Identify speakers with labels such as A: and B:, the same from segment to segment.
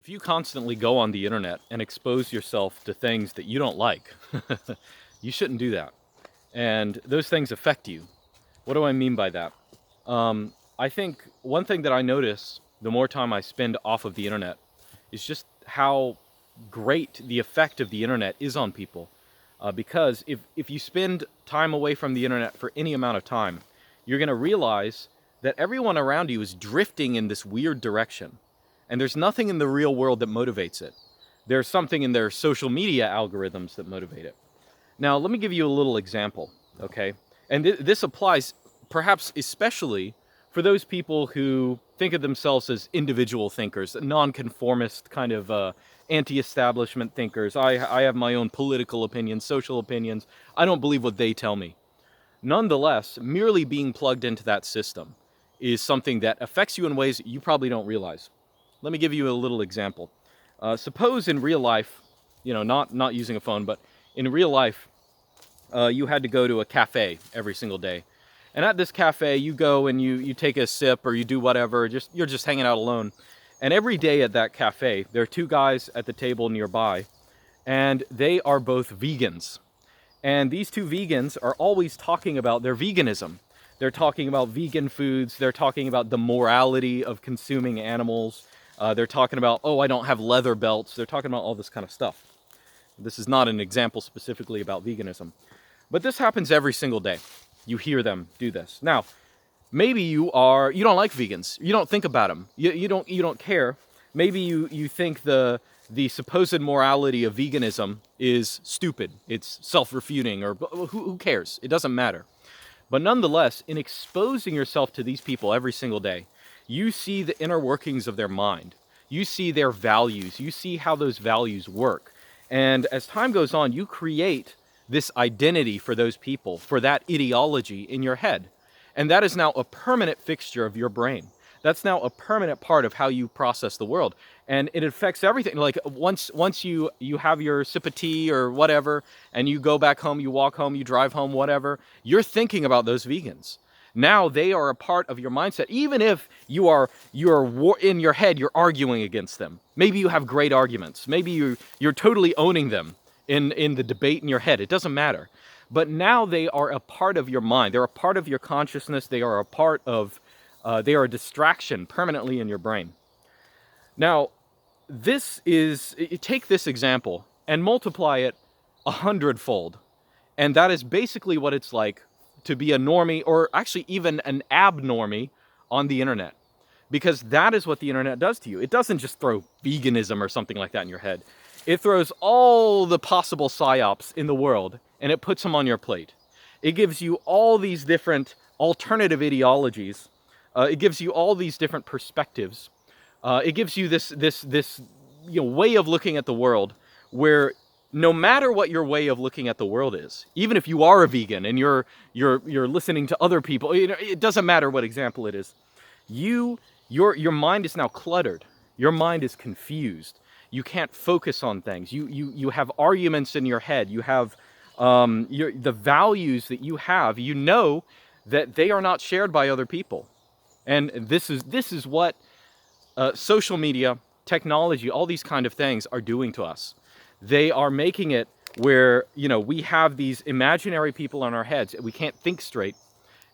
A: If you constantly go on the internet and expose yourself to things that you don't like, you shouldn't do that. And those things affect you. What do I mean by that? I think one thing that I notice the more time I spend off of the internet is just how great the effect of the internet is on people. Because if you spend time away from the internet for any amount of time, you're going to realize that everyone around you is drifting in this weird direction. And there's nothing in the real world that motivates it. There's something in their social media algorithms that motivate it. Now, let me give you a little example, okay? And this applies perhaps especially for those people who think of themselves as individual thinkers, nonconformist kind of anti-establishment thinkers. I have my own political opinions, social opinions. I don't believe what they tell me. Nonetheless, merely being plugged into that system is something that affects you in ways you probably don't realize. Let me give you a little example. Suppose in real life, not using a phone, but in real life, you had to go to a cafe every single day. And at this cafe, you go and you take a sip or you do whatever, you're just hanging out alone. And every day at that cafe, there are two guys at the table nearby, and they are both vegans. And these two vegans are always talking about their veganism. They're talking about vegan foods. They're talking about the morality of consuming animals. They're talking about, oh, I don't have leather belts. They're talking about all this kind of stuff. This is not an example specifically about veganism. But this happens every single day. You hear them do this. Now, maybe you don't like vegans. You don't think about them. You don't care. Maybe you think the supposed morality of veganism is stupid. It's self-refuting, or who cares? It doesn't matter. But nonetheless, in exposing yourself to these people every single day, you see the inner workings of their mind. You see their values. You see how those values work. And as time goes on, you create this identity for those people, for that ideology in your head. And that is now a permanent fixture of your brain. That's now a permanent part of how you process the world. And it affects everything. Like once you have your sip of tea or whatever, and you go back home, you walk home, you drive home, whatever, you're thinking about those vegans. Now they are a part of your mindset. Even if you're in your head, you're arguing against them. Maybe you have great arguments. Maybe you're totally owning them in the debate in your head. It doesn't matter. But now they are a part of your mind. They're a part of your consciousness. They are a distraction permanently in your brain. Now, take this example and multiply it 100-fold. And that is basically what it's like to be a normie, or actually even an abnormie on the internet. Because that is what the internet does to you. It doesn't just throw veganism or something like that in your head. It throws all the possible psyops in the world, and it puts them on your plate. It gives you all these different alternative ideologies. It gives you all these different perspectives. It gives you this way of looking at the world, where no matter what your way of looking at the world is, even if you are a vegan and you're listening to other people, it doesn't matter what example it is. Your mind is now cluttered. Your mind is confused. You can't focus on things. You have arguments in your head. You have the values that you have. You know that they are not shared by other people. And this is what social media, technology, all these kind of things are doing to us. They are making it where we have these imaginary people in our heads. We can't think straight.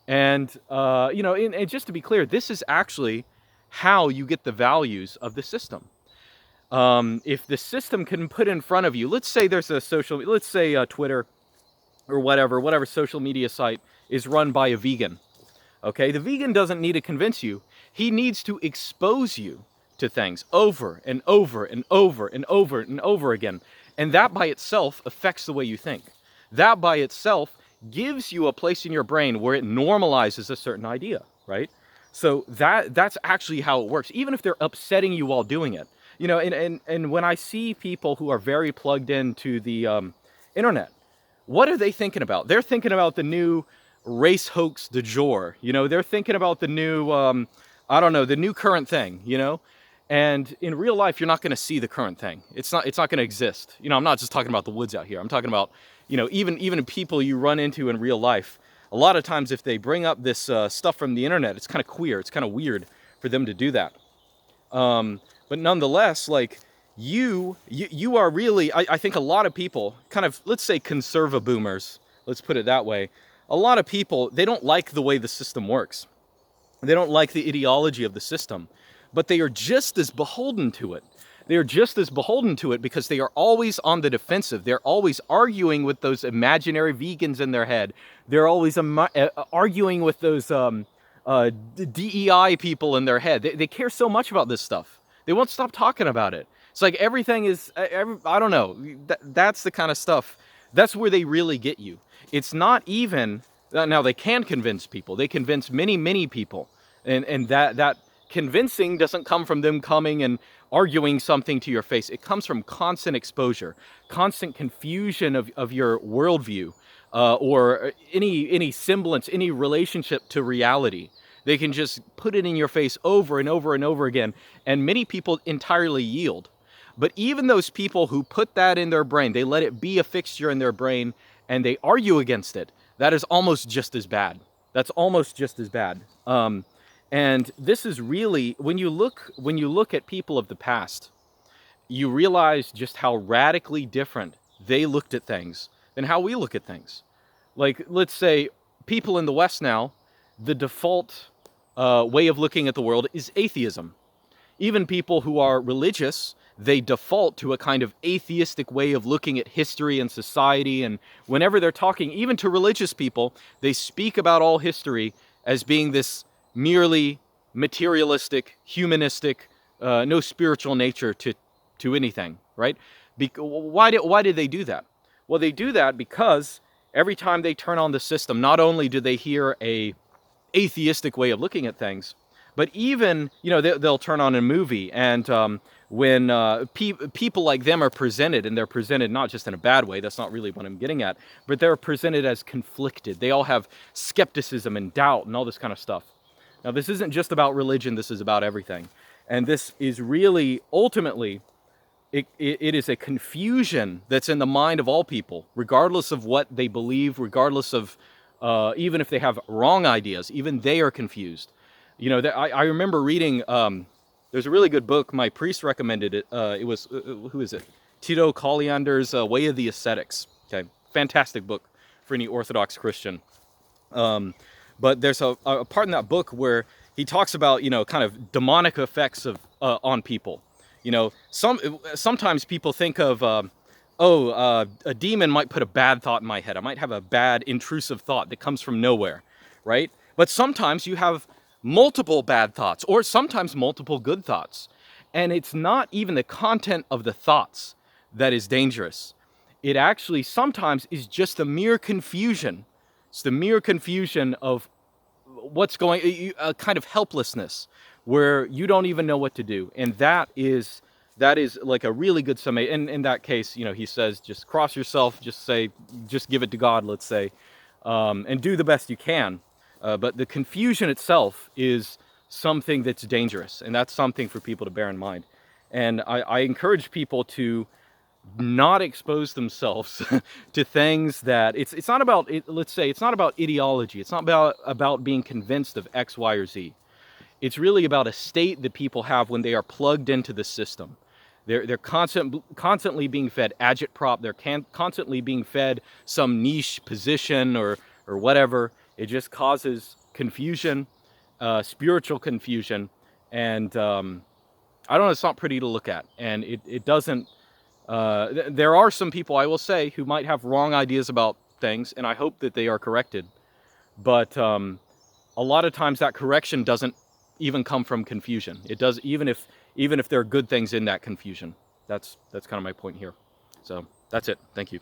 A: And and just to be clear, this is actually how you get the values of the system. If the system can put in front of you, let's say there's Twitter or whatever social media site is run by a vegan. Okay, the vegan doesn't need to convince you. He needs to expose you to things over and over and over and over and over again. And that by itself affects the way you think. That by itself gives you a place in your brain where it normalizes a certain idea, right? So that's actually how it works, even if they're upsetting you while doing it. And when I see people who are very plugged into the internet, what are they thinking about? They're thinking about the new race hoax du jour. They're thinking about the new, the new current thing, And in real life, you're not going to see the current thing. It's not going to exist. I'm not just talking about the woods out here. I'm talking about, even people you run into in real life. A lot of times, if they bring up this stuff from the internet, it's kind of queer. It's kind of weird for them to do that. But nonetheless, like you are really, I think a lot of people, kind of, let's say conserva boomers, let's put it that way. A lot of people, they don't like the way the system works. They don't like the ideology of the system, but they are just as beholden to it. They are just as beholden to it because they are always on the defensive. They're always arguing with those imaginary vegans in their head. They're always arguing with those DEI people in their head. They care so much about this stuff. They won't stop talking about it. It's like everything is, I don't know. That's the kind of stuff. That's where they really get you. It's not even, now they can convince people. They convince many, many people. And that convincing doesn't come from them coming and arguing something to your face. It comes from constant exposure, constant confusion of your worldview, or any semblance, any relationship to reality. They can just put it in your face over and over and over again, and many people entirely yield. But even those people who put that in their brain, they let it be a fixture in their brain, and they argue against it, that is almost just as bad. That's almost just as bad. And this is really, when you look at people of the past, you realize just how radically different they looked at things than how we look at things. Like, let's say people in the West now, the default way of looking at the world is atheism. Even people who are religious, they default to a kind of atheistic way of looking at history and society. And whenever they're talking, even to religious people, they speak about all history as being this merely materialistic, humanistic, no spiritual nature to anything, right? Why did they do that? Well, they do that because every time they turn on the system, not only do they hear a atheistic way of looking at things, but even, they'll turn on a movie, and when people like them are presented, and they're presented not just in a bad way, that's not really what I'm getting at, but they're presented as conflicted. They all have skepticism and doubt and all this kind of stuff. Now, this isn't just about religion, this is about everything. And this is really, ultimately, it is a confusion that's in the mind of all people, regardless of what they believe, regardless of, even if they have wrong ideas, even they are confused. I remember reading, there's a really good book, my priest recommended it, it was, who is it? Tito Colliander's Way of the Ascetics. Okay, fantastic book for any Orthodox Christian. But there's a part in that book where he talks about, kind of demonic effects of on people. Sometimes people think of, a demon might put a bad thought in my head. I might have a bad intrusive thought that comes from nowhere, right? But sometimes you have multiple bad thoughts, or sometimes multiple good thoughts. And it's not even the content of the thoughts that is dangerous. It actually sometimes is just the mere confusion. It's the mere confusion of what's going, a kind of helplessness where you don't even know what to do. And that is like a really good summation. In that case, he says, just cross yourself, just give it to God, let's say, and do the best you can. But the confusion itself is something that's dangerous, and that's something for people to bear in mind. And I encourage people to not expose themselves to things that, it's not about, let's say, it's not about ideology. It's not about being convinced of X, Y, or Z. It's really about a state that people have when they are plugged into the system. They're constantly being fed agitprop. They're constantly being fed some niche position or whatever. It just causes confusion, spiritual confusion, and I don't know, it's not pretty to look at. And it doesn't, there are some people, I will say, who might have wrong ideas about things, and I hope that they are corrected. But a lot of times that correction doesn't even come from confusion. It does, even if there are good things in that confusion. That's kind of my point here. So that's it. Thank you.